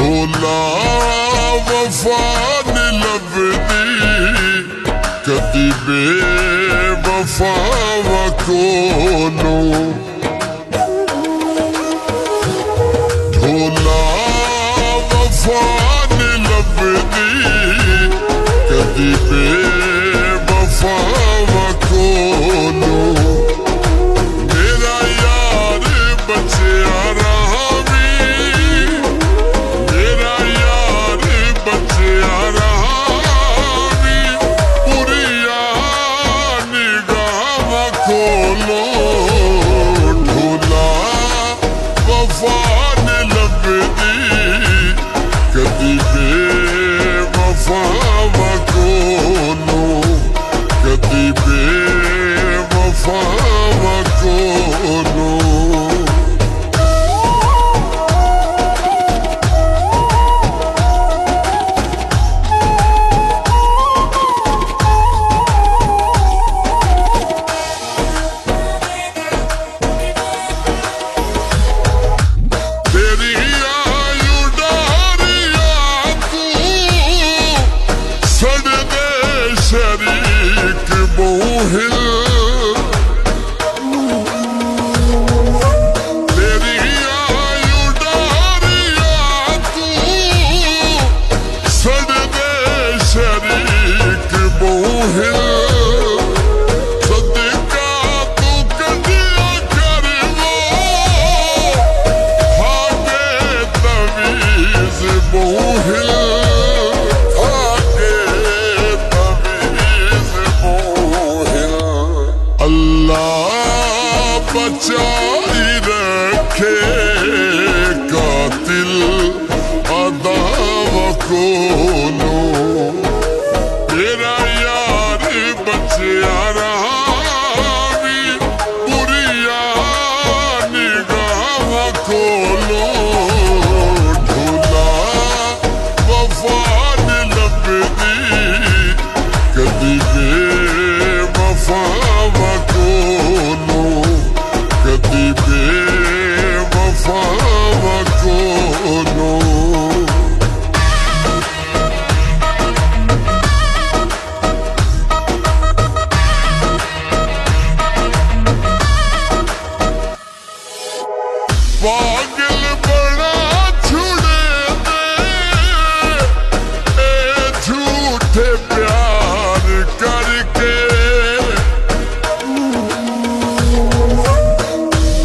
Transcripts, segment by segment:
ढोला वफा नी लभदी कदी बेवफावां कोलों ढोला वफा नी लभदी कदी बेवफावां कोलों मेरा यार बचिया रहावी मेरा यार बचिया रहावी पुरिया निगाहां खोलों ढोला वफा नी लभदी कदी बेवफावां कोलों कदी बेवफावां कोलों शरीक बोहिल तेरी आयु डारिया तू सड़दे शरीक बोहिल सदका तू कदिया कर वो हागे तवीज बोहिल बचाई रखे कातिल अदावा कोलों तेरा यार बचिया रहावी पुरिया निगाहां खोलों ढोला वफा नी लभदी कदी बेवफावां कोलों कदी बेवफावां कोलों पागल बड़ा छुड़े दे झूठे प्यार करके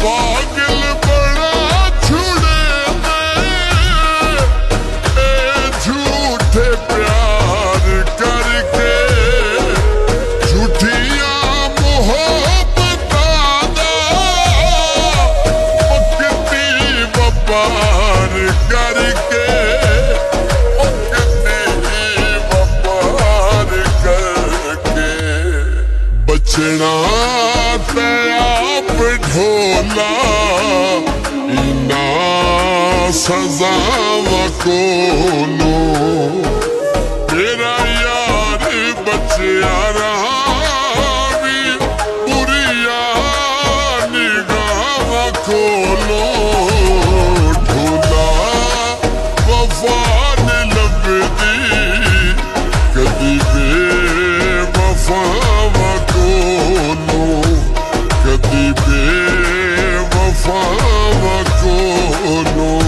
पागल बड़ा छुड़े दे झूठे प्यार करके झूठिया मोहब्बतां दा पक्की व्यापार करके व्यापार करके बचना ते आप ढोला इना सजावां कोलों तेरा यार बचिया रहावी पुरिया निगाहां खोलों ढोला वफा नी लभदी कदी बेवफावां कोलों कदी बेवफावां कोलों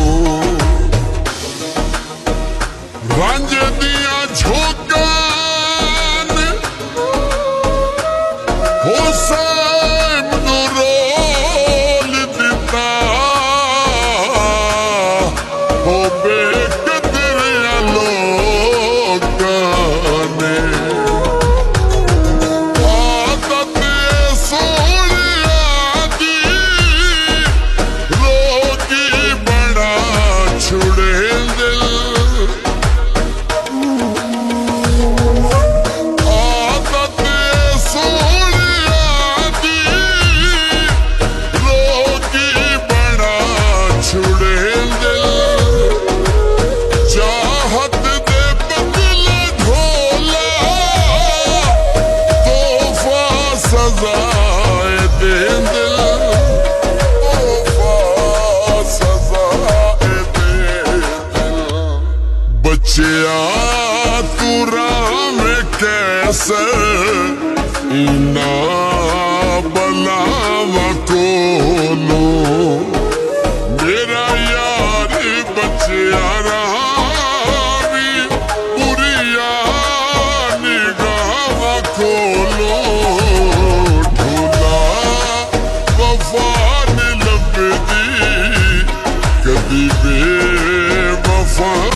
बचिया तू राह में कैसे